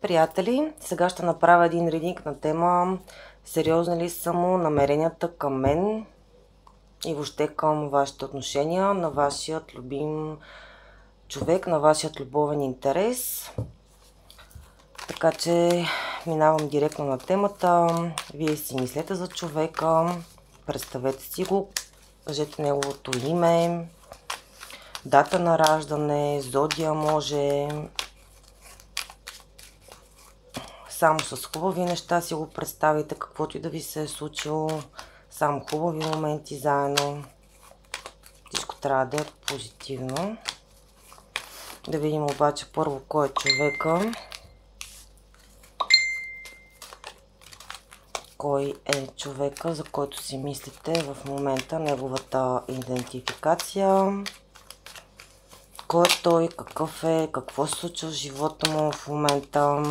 приятели! Сега ще направя един ридинг на тема сериозни ли са му намеренията към мен и въобще към вашите отношения, на вашият любим човек, на вашият любовен интерес. Така че минавам директно на темата. Вие си мислете за човека, представете си го, кажете неговото име, дата на раждане, зодия може. Само с хубави неща си го представите, каквото и да ви се е случило. Само хубави моменти заедно. Всичко трябва да е позитивно. Да видим обаче първо кой е човека. Кой е човека, за който си мислите в момента, неговата идентификация. Кой е той, какъв е, какво се случва в живота му в момента.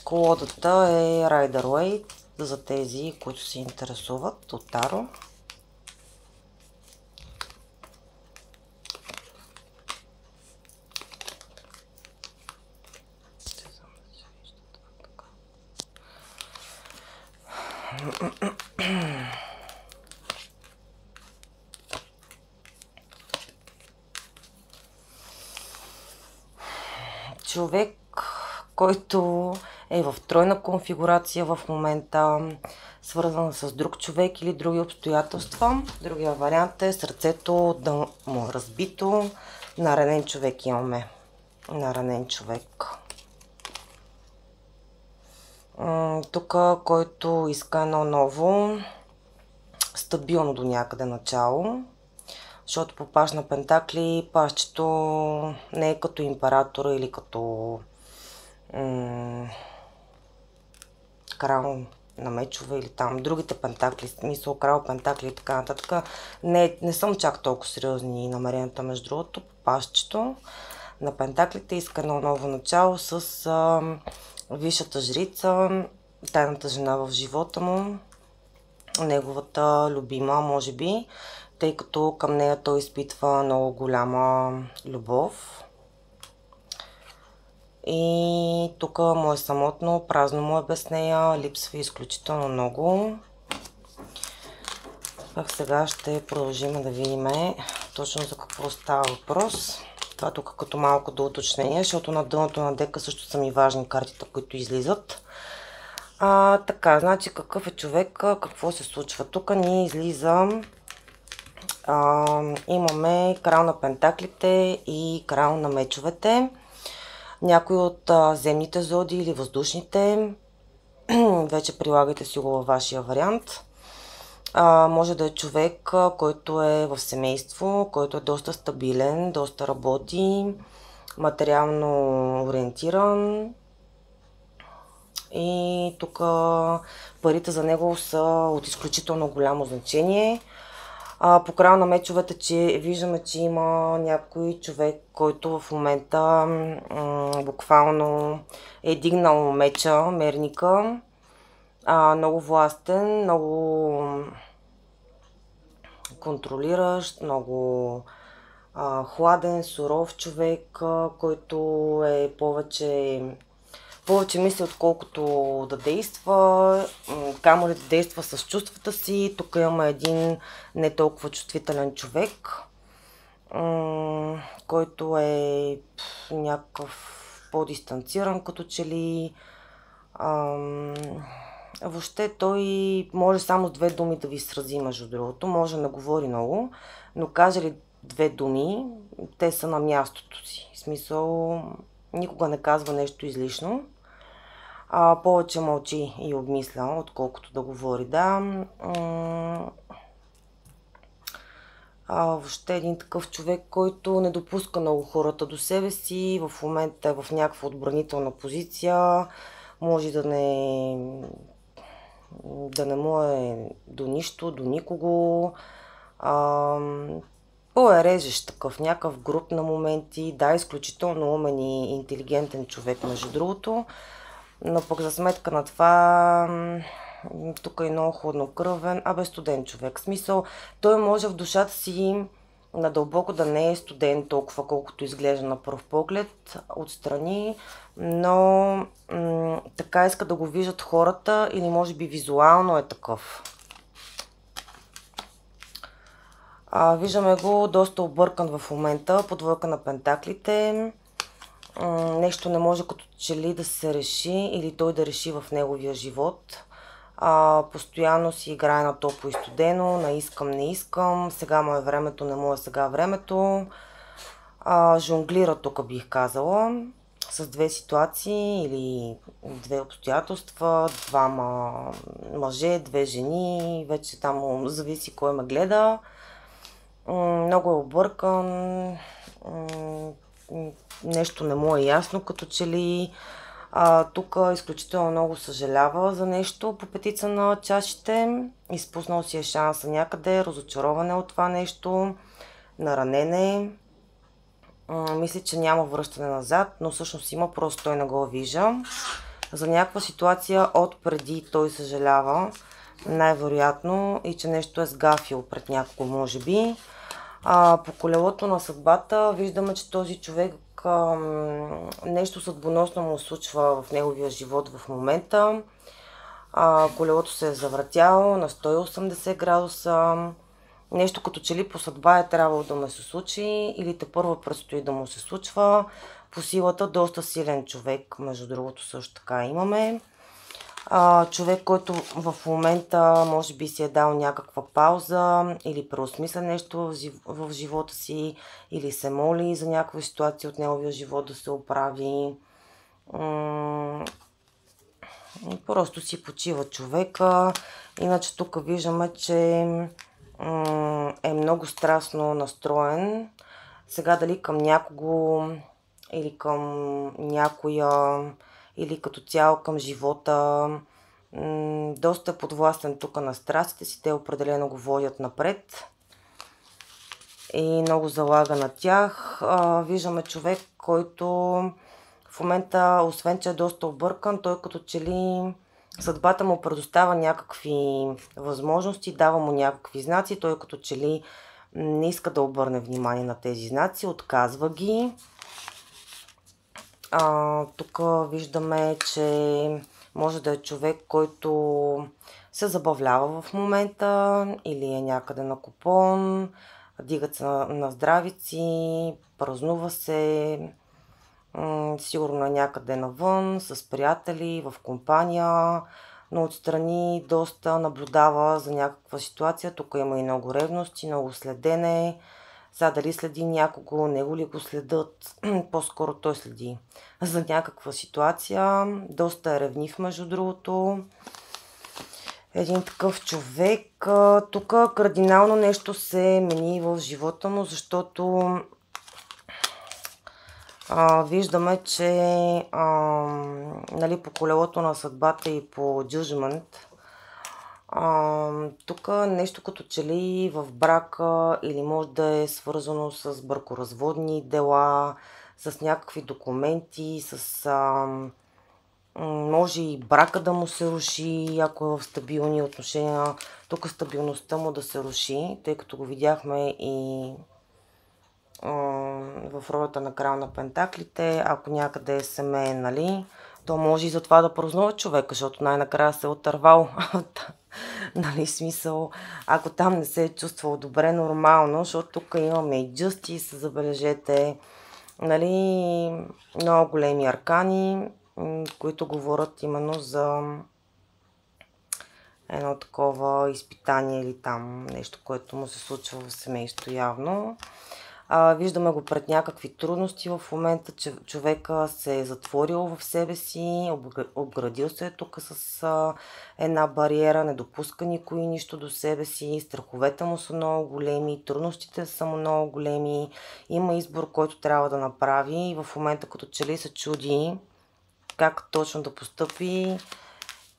Колодата е Rider Waite за тези, които се интересуват от Таро. Човек, който е в тройна конфигурация в момента, свързан с друг човек или други обстоятелства. Другия вариант е сърцето да му е разбито. Наранен човек имаме. Наранен човек. Тук, който иска едно ново, стабилно до някъде начало. Защото по паш на пентакли, пашчето не е като императора или като крал на мечове или там другите пентакли, смисъл крал пентакли и така нататък. Не съм чак толкова сериозни намеренията, между другото. По пашчето на пентаклите иска едно ново начало с висшата жрица, тайната жена в живота му, неговата любима, може би, тъй като към нея той изпитва много голяма любов. И тук му е самотно, празно му е без нея, липсва изключително много. Пак сега ще продължим да видим точно за какво става въпрос. Това тук като малко до уточнение, защото на дъното на дека също са ми важни картите, които излизат. Така, значи какъв е човек, какво се случва? Тук ни излиза, имаме крал на пентаклите и крал на мечовете. Някои от земните зоди или въздушните, вече прилагайте си го във вашия вариант. Може да е човек, който е в семейство, който е доста стабилен, доста работи, материално ориентиран. И тук парите за него са от изключително голямо значение. По края на мечовете виждаме, че има някой човек, който в момента буквално е дигнал меча, мерника. Много властен, много контролиращ, много хладен, суров човек, който е повече мисли, отколкото да действа, камо ли да действа с чувствата си. Тук имаме един не толкова чувствителен човек, който е някакъв по-дистанциран като че ли. Въобще той може само с две думи да ви срази, между другото. Може да говори много, но каже ли две думи, те са на мястото си. В смисъл, никога не казва нещо излишно. Повече мълчи и обмисля, отколкото да говори. Да. Въобще един такъв човек, който не допуска много хората до себе си, в момента е в някаква отбранителна позиция, може да не му е до нищо, до никого. По-режещ такъв, някакъв груп на моменти. Да, изключително умен и интелигентен човек, между другото. Но пък за сметка на това Тук е много хладнокръвен, студен човек. В смисъл, той може в душата си надълбоко да не е студен толкова, колкото изглежда на пръв поглед отстрани, но така иска да го виждат хората или може би визуално е такъв. Виждаме го доста объркан в момента, по двойка на пентаклите. Нещо не може като че ли да се реши или той да реши в неговия живот. Постоянно си играе на топло и студено, на искам, не искам, сега му е времето, не му е сега времето. Жонглира тук, бих казала, с две ситуации или две обстоятелства, двама мъже, две жени, вече там зависи кой ме гледа. Много е объркан, нещо не му е ясно, като че ли. Тук изключително много съжалява за нещо по петица на чашите. Изпуснал си е шанса някъде, разочароване от това нещо, наранене. Мисля, че няма връщане назад, но всъщност има, просто той не го вижда. За някаква ситуация от преди той съжалява, най-вероятно, и че нещо е сгафил пред някого, може би. По колелото на съдбата виждаме, че този човек нещо съдбоносно му случва в неговия живот в момента. Колелото се е завъртяло на 180 градуса. Нещо като че ли по съдба е трябвало да му се случи или тепърва предстои да му се случва. По силата доста силен човек, между другото също така имаме. Човек, който в момента може би си е дал някаква пауза или преосмисля нещо в живота си, или се моли за някаква ситуация от неговия живот да се оправи. Просто си почива човека. Иначе тук виждаме, че е много страстно настроен. Сега дали към някого или към някоя, или като цяло към живота, доста е подвластен тук на страстите си. Те определено го водят напред и много залага на тях. Виждаме човек, който в момента, освен че е доста объркан, той като че ли съдбата му предоставя някакви възможности, дава му някакви знаци, той като че ли не иска да обърне внимание на тези знаци, отказва ги. Тук виждаме, че може да е човек, който се забавлява в момента или е някъде на купон, дигат се на здравици, празнува се, сигурно е някъде навън, с приятели, в компания, но отстрани доста наблюдава за някаква ситуация. Тук има и много ревности, много следене. Сега дали следи някого, него ли го следят, по-скоро той следи за някаква ситуация. Доста е ревнив, между другото. Един такъв човек. Тук кардинално нещо се мени в живота му, защото виждаме, че по колелото на съдбата и по Judgment, тук нещо като че ли в брака или може да е свързано с бракоразводни дела, с някакви документи, може и брака да му се руши, ако е в стабилни отношения. Тук стабилността му да се руши, тъй като го видяхме и в ролята на крал на пентаклите. Ако някъде е семейен, нали, то може и за това да празнува човека, защото най-накрая се е отървал. Нали, смисъл, ако там не се е чувствал добре, нормално, защото тук имаме и Justice, забележете, нали, много големи аркани, които говорят именно за едно такова изпитание или там нещо, което му се случва в семейството явно. Виждаме го пред някакви трудности в момента, че човека се е затворил в себе си, обградил се е тук с една бариера, не допуска никой нищо до себе си, страховете му са много големи, трудностите са му много големи, има избор, който трябва да направи и в момента като че ли се чуди как точно да постъпи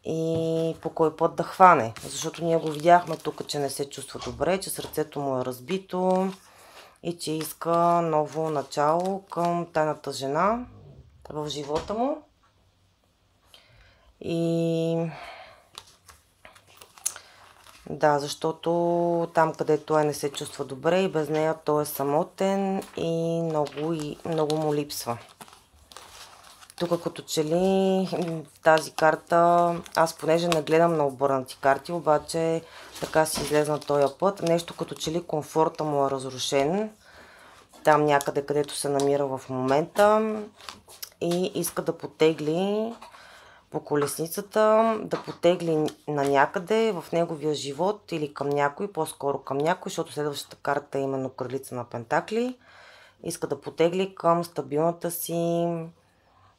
и по кой път да хване. Защото ние го видяхме тук, че не се чувства добре, че сърцето му е разбито и че иска ново начало към тайната жена в живота му. И Да, защото там, където той не се чувства добре и без нея той е самотен и много му липсва. Тук като че ли в тази карта, аз понеже не гледам на обърнати карти, обаче така си излезна този път. Нещо като че ли комфорта му е разрушен. Там някъде, където се намира в момента. И иска да потегли по колесницата, да потегли на някъде в неговия живот или към някой, по-скоро към някой, защото следващата карта е именно кралица на пентакли. Иска да потегли към стабилната си,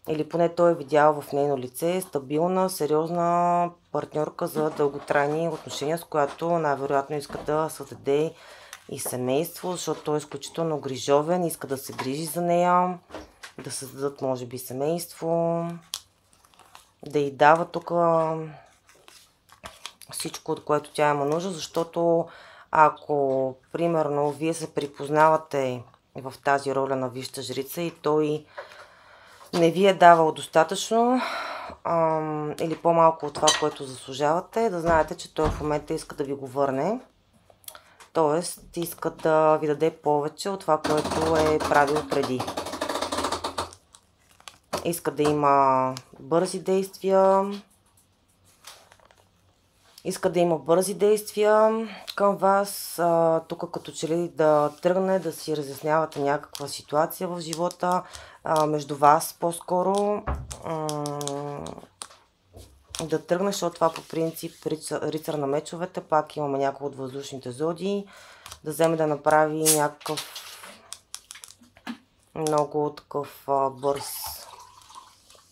или поне той е видял в нейно лице, стабилна, сериозна партньорка за дълготрайни отношения, с която най-вероятно иска да създаде и семейство, защото той е изключително грижовен, иска да се грижи за нея, да създадат може би семейство, да й дава тук всичко, от което тя има нужда, защото ако примерно вие се припознавате в тази роля на висша жрица и той не ви е давал достатъчно или по-малко от това, което заслужавате, да знаете, че той в момента иска да ви го върне. Тоест, иска да ви даде повече от това, което е правил преди. Иска да има бързи действия. Иска да има бързи действия към вас. Тук като че ли да тръгне, да си разяснявате някаква ситуация в живота между вас по-скоро. Да тръгне, защото това по принцип рицар на мечовете, пак имаме някои от въздушните зодии, да вземе да направи някакъв много такъв бърз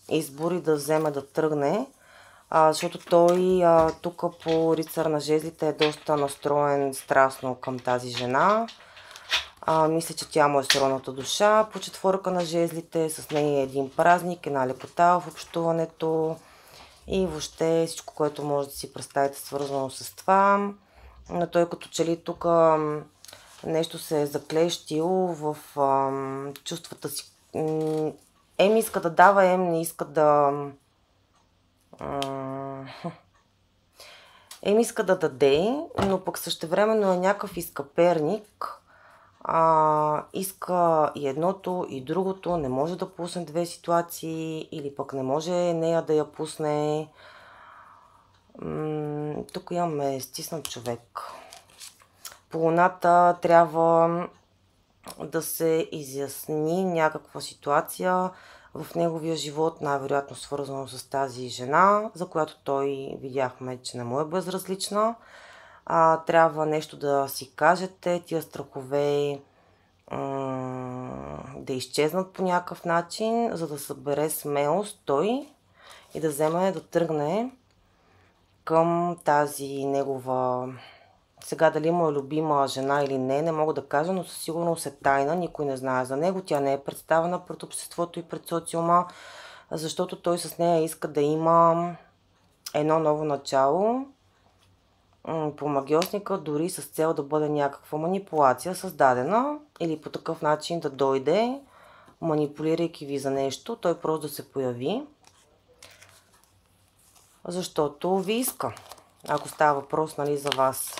избор и да вземе да тръгне, защото той тук по рицар на жезлите е доста настроен страстно към тази жена. Мисля, че тя му е сродната душа. По четворка на жезлите с нея е един празник, една лекота в общуването и въобще всичко, което може да си представите свързано с това. Но той като че ли тук нещо се е заклещил в чувствата си. Ем иска да дава, ем не иска да... Ем иска да даде, но пък същевременно е някакъв изкъперник. Иска и едното, и другото. Не може да пусне две ситуации или пък не може нея да я пусне. Тук имаме стиснат човек. По луната трябва да се изясни някаква ситуация в неговия живот, най-вероятно свързано с тази жена, за която той видяхме, че не му е безразлична. Трябва нещо да си кажете, тия страхове да изчезнат по някакъв начин, за да събере смелост той и да вземе да тръгне към тази негова... Сега дали му е любима жена или не, не мога да кажа, но със сигурност е тайна, никой не знае за него. Тя не е представена пред обществото и пред социума, защото той с нея иска да има едно ново начало по магиосника, дори с цел да бъде някаква манипулация създадена или по такъв начин да дойде, манипулирайки ви за нещо, той просто да се появи, защото ви иска, ако става въпрос, нали, за вас.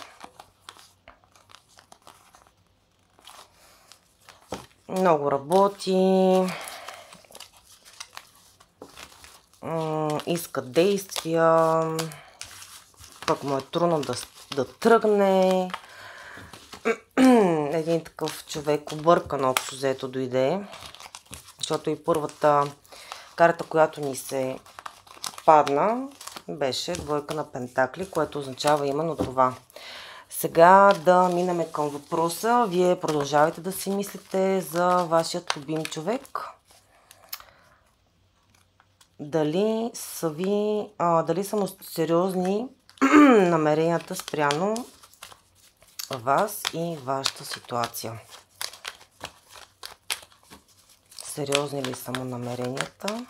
Много работи, иска действия, пък му е трудно да тръгне. Един такъв човек объркан общо взето дойде, защото и първата карта, която ни се падна, беше двойка на пентакли, което означава именно това. Сега да минем към въпроса. Вие продължавайте да си мислите за вашият любим човек. Дали са му сериозни намеренията спряно вас и вашата ситуация? Сериозни ли са му намеренията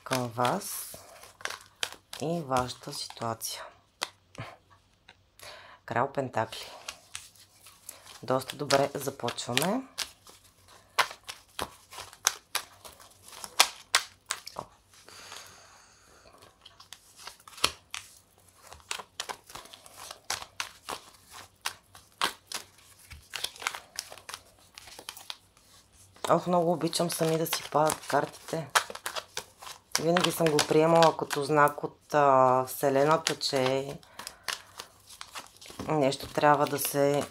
към вас и вашата ситуация? Крал пентакли. Доста добре започваме. Ох, много обичам сами да си падат картите. Винаги съм го приемала като знак от Вселената, че нещо трябва да се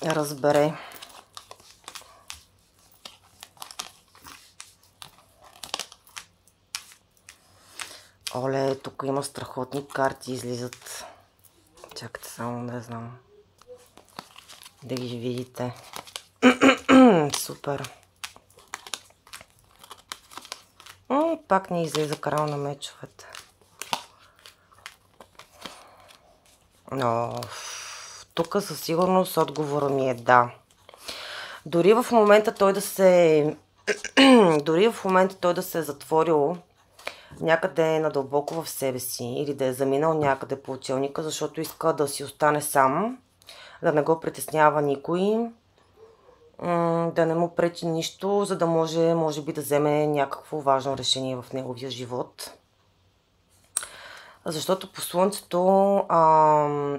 разбере. Оле, тук има страхотни карти, излизат. Чакайте само да знам. Да ги видите. Супер. Пак не излиза крал на мечовете. Но тук със сигурност отговора ми е да. Дори в момента той да се е затворил някъде надълбоко в себе си или да е заминал някъде по училника, защото иска да си остане сам, да не го притеснява никой, да не му пречи нищо, за да може би да вземе някакво важно решение в неговия живот. Защото по Слънцето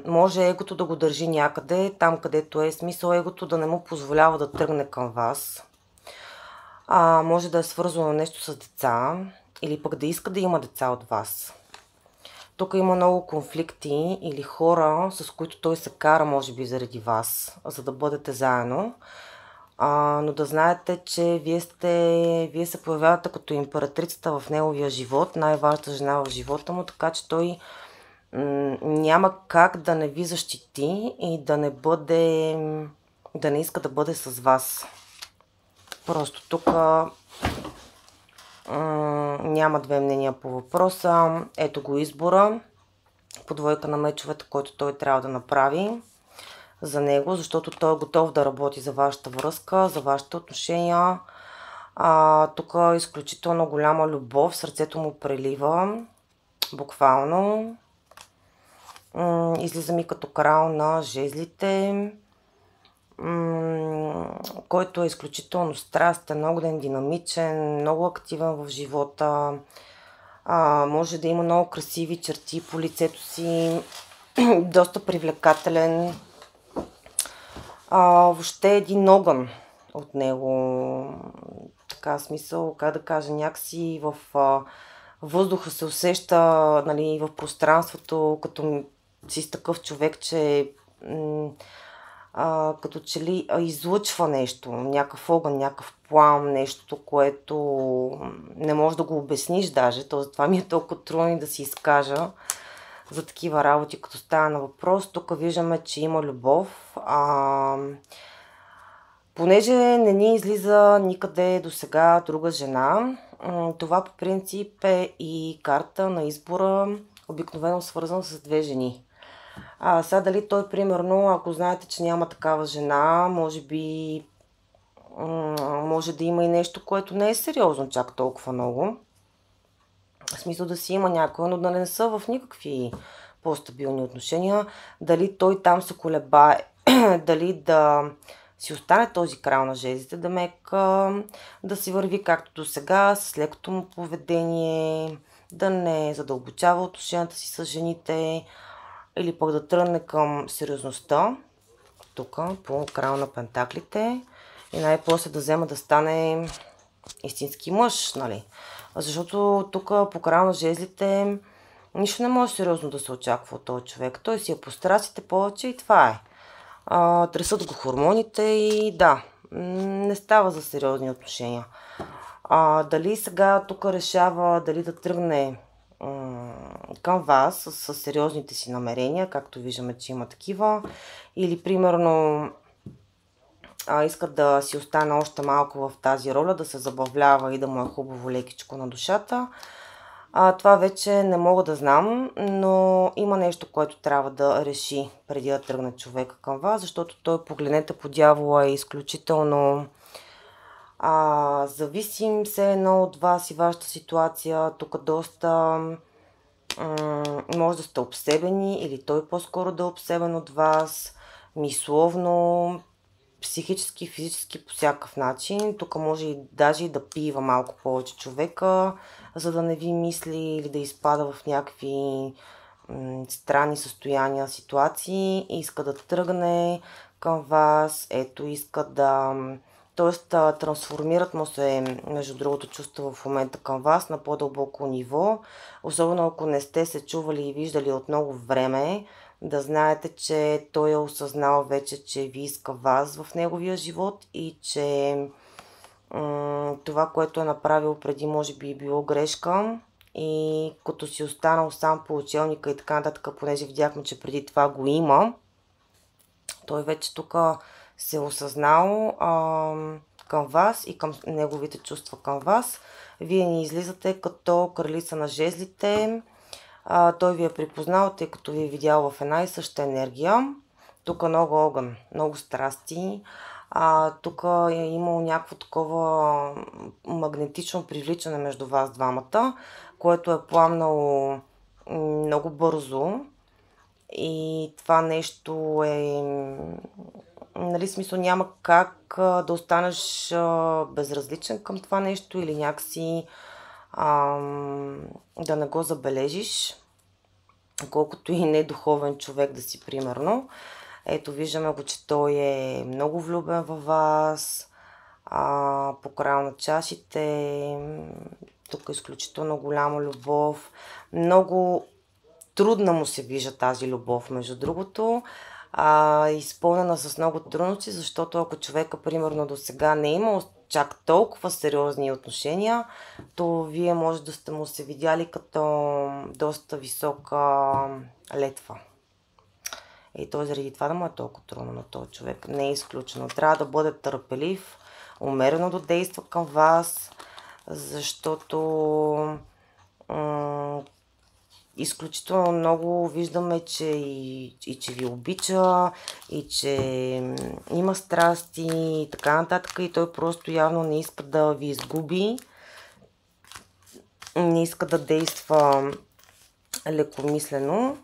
може егото да го държи някъде, там където е смисъл егото да не му позволява да тръгне към вас. Може да е свързано нещо с деца или пък да иска да има деца от вас. Тук има много конфликти или хора, с които той се кара, може би, заради вас, за да бъдете заедно. Но да знаете, че вие се появявате като императрицата в неговия живот, най-важната жена в живота му, така че той няма как да не ви защити и да не иска да бъде с вас. Просто тук няма две мнения по въпроса. Ето го избора по двойка на мечовете, който той трябва да направи за него, защото той е готов да работи за вашата връзка, за вашите отношения. Тук е изключително голяма любов, сърцето му прелива, буквално. Излиза ми като крал на жезлите, който е изключително страстен, много динамичен, много активен в живота. Може да има много красиви черти по лицето си, доста привлекателен. Въобще един огън от него. Така смисъл, как да кажа, някакси в въздуха се усеща, нали, в пространството, като си такъв човек, че като че ли излъчва нещо, някакъв огън, някакъв плам, нещо, което не можеш да го обясниш даже. Това ми е толкова трудно да си изкажа за такива работи, като става на въпрос. Тук виждаме, че има любов. Понеже не ни излиза никъде до сега друга жена, това по принцип е и карта на избора, обикновено свързана с две жени. Сега дали той, примерно, ако знаете, че няма такава жена, може би може да има и нещо, което не е сериозно чак толкова много. В смисъл да си има някой, но да не са в никакви по-стабилни отношения. Дали той там се колебае, дали да си остане този крал на жезлите, да си върви както до сега, с лекото му поведение, да не задълбочава отношенията си с жените, или пък да тръгне към сериозността, тук по крал на пентаклите, и най-после да взема да стане истински мъж, нали? Защото тук по крал на жезлите нищо не може сериозно да се очаква от този човек. Той си е по страстите повече и това е. Тресат го хормоните и да, не става за сериозни отношения. Дали сега тук решава дали да тръгне към вас с сериозните си намерения, както виждаме, че има такива, или примерно искат да си остане още малко в тази роля, да се забавлява и да му е хубаво лекичко на душата. Това вече не мога да знам, но има нещо, което трябва да реши преди да тръгне човека към вас, защото той, погледнете по дявола, е изключително зависим все едно от вас и вашата ситуация. Тук доста може да сте обсебени или той по-скоро да е обсебен от вас, мисловно, психически, физически, по всякакъв начин. Тук може и даже и да пива малко повече човека, за да не ви мисли или да изпада в някакви странни състояния, ситуации. Иска да тръгне към вас, ето, иска да Тоест, трансформират му се, между другото, чувства в момента към вас на по-дълбоко ниво. Особено ако не сте се чували и виждали от много време, да знаете, че той е осъзнал вече, че ви иска вас в неговия живот и че това, което е направил преди, може би е било грешка. И като си останал сам по учелника и така нататък, понеже видяхме, че преди това го има, той вече тук се е осъзнал към вас и към неговите чувства към вас. Вие ни излизате като кралица на жезлите. Той ви е припознал, тъй като ви е видял в една и съща енергия. Тук много огън, много страсти. Тук е имало някакво такова магнетично привличане между вас двамата, което е пламнало много бързо. И това нещо е, нали, смисъл, няма как да останеш безразличен към това нещо или някакси да не го забележиш, колкото и недуховен човек да си, примерно. Ето, виждаме го, че той е много влюбен във вас, по края на чашите, тук е изключително голяма любов, много трудна му се вижда тази любов, между другото, изпълнена с много трудности, защото ако човека, примерно, до сега не е имал чак толкова сериозни отношения, то вие може да сте му се видяли като доста висока летва. И той заради това да му е толкова трудно на този човек. Не е изключено. Трябва да бъде търпелив, умерено да действа към вас, защото изключително много виждаме, че и че ви обича, и че има страсти и така нататък. И той просто явно не иска да ви изгуби, не иска да действа лекомислено.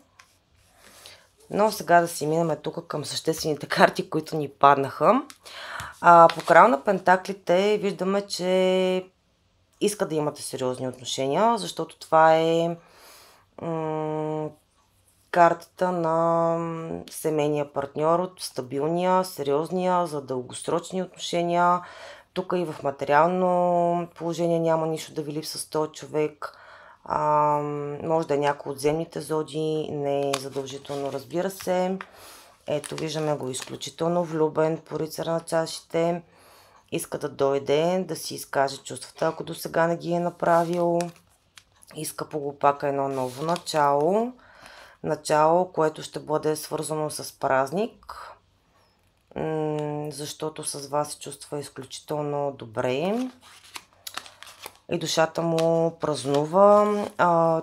Но сега да си минем тук към съществените карти, които ни паднаха. По края на пентаклите виждаме, че иска да имате сериозни отношения, защото това е картата на семейния партньор, от стабилния, сериозния, за дългосрочни отношения. Тук и в материално положение няма нищо да ви липсва с този човек. Може да е някой от земните зодии, не е задължително, разбира се. Ето, виждаме го изключително влюбен по рицара на чашите. Иска да дойде, да си изкаже чувствата, ако до сега не ги е направил. Иска по глупака едно ново начало. Начало, което ще бъде свързано с празник. Защото с вас се чувства изключително добре. И душата му празнува.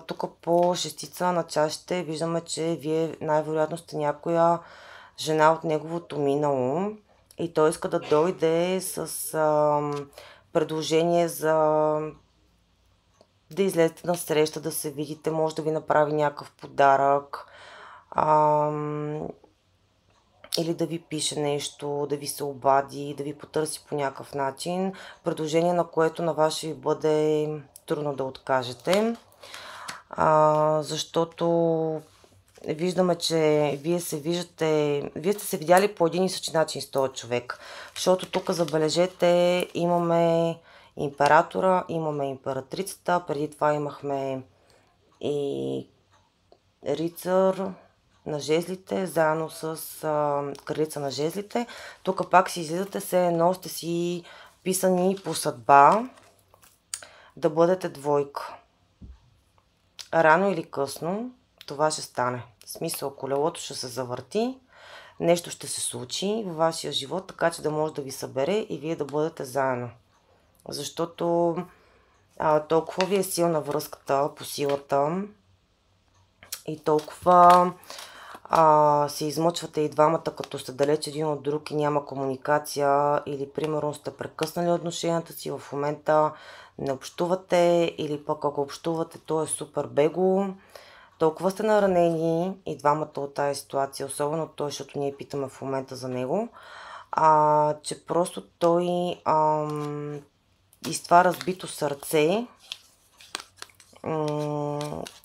Тук по шестица на чашите виждаме, че вие най-вероятно сте някоя жена от неговото минало. И той иска да дойде с предложение за да излезете на среща, да се видите, може да ви направи някакъв подарък, или да ви пише нещо, да ви се обади, да ви потърси по някакъв начин. Предложение, на което на вас ще ви бъде трудно да откажете, защото виждаме, че вие сте се видяли по един и същи начин с този човек. Защото тук, забележете, имаме императора, имаме императрицата, преди това имахме и рицар на жезлите, заедно с кралица на жезлите. Тук пак си излизате, все едно сте си писани по съдба да бъдете двойка. Рано или късно това ще стане. В смисъл, колелото ще се завърти, нещо ще се случи във вашия живот, така че да може да ви събере и вие да бъдете заедно. Защото толкова ви е силна връзката по силата и толкова се измъчвате и двамата, като сте далеч един от друг и няма комуникация, или примерно сте прекъснали отношенията си, в момента не общувате, или пък ако общувате, то е супер бегло. Толкова сте наранени и двамата от тази ситуация, особено той, защото ние питаме в момента за него, че просто той и с това разбито сърце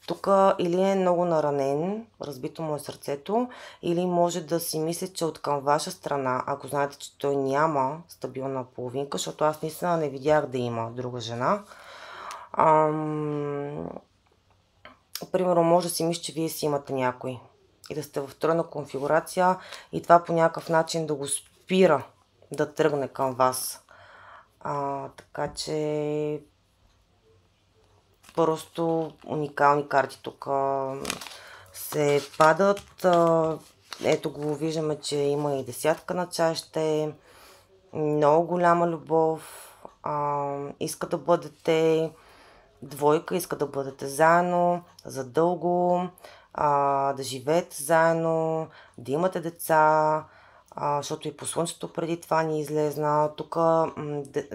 Тук или е много наранен, разбито му е сърцето, или може да си мисли, че от към ваша страна, ако знаете, че той няма стабилна половинка, защото аз наистина не видях да има друга жена. Примерно може да си мисли, че вие си имате някой и да сте в тройна конфигурация и това по някакъв начин да го спира да тръгне към вас. Така че просто уникални карти тук се падат. Ето го виждаме, че има и десятка на чаще. Много голяма любов. Иска да бъдете двойка, иска да бъдете заедно задълго, да живеете заедно, да имате деца, защото и по слънцето преди това ни излезна. Тук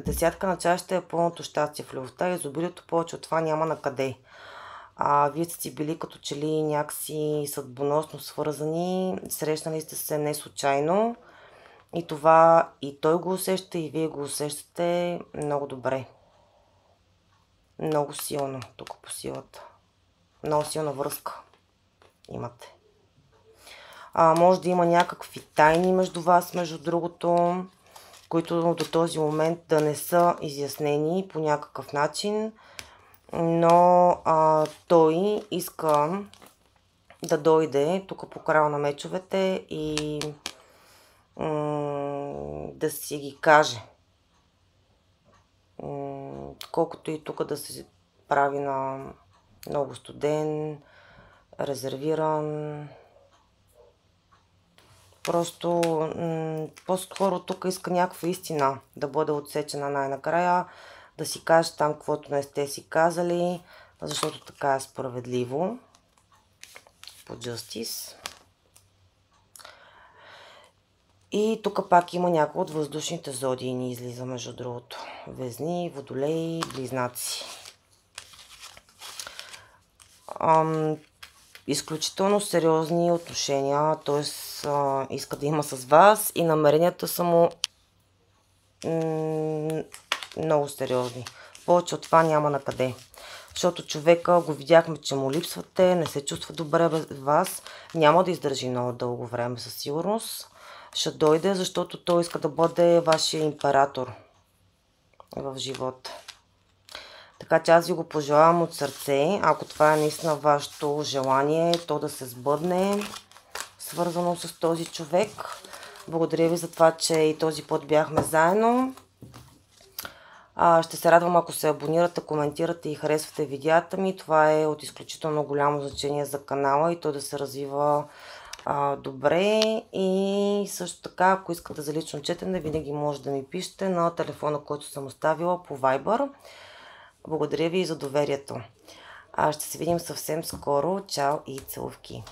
десятка на чаще е пълното щастие в любовта и изобилието, повече от това няма на къде. Вие сте си били като че ли някакси съдбоносно свързани, срещнали сте се не случайно и това и той го усеща, и вие го усещате много добре. Много силно тук по силата. Много силна връзка имате. Може да има някакви тайни между вас, между другото, които до този момент да не са изяснени по някакъв начин, но той иска да дойде тук по края на мечовете и да си ги каже. Колкото и тук да се прави на много студен, резервиран. Просто по-скоро тук иска някаква истина да бъде отсечена най-накрая, да си каже там каквото не сте си казали, защото така е справедливо по Justice. И тук пак има някои от въздушните зодии ни излиза, между другото. Везни, водолей, близнаци. Изключително сериозни отношения, т.е. иска да има с вас и намеренията са му много сериозни. Повече от това няма на къде. Защото човека го видяхме, че му липсвате, не се чувства добре без вас, няма да издържи много дълго време със сигурност. Ще дойде, защото той иска да бъде вашия император в живота. Така че аз ви го пожелавам от сърце, ако това е наистина вашето желание, то да се сбъдне, свързано с този човек. Благодаря ви за това, че и този път бяхме заедно. Ще се радвам, ако се абонирате, коментирате и харесвате видеята ми. Това е от изключително голямо значение за канала и то да се развива добре. И също така, ако искате за лично четене, винаги може да ми пишете на телефона, който съм оставила по Viber. Благодаря ви за доверието. Ще се видим съвсем скоро. Чао и целувки!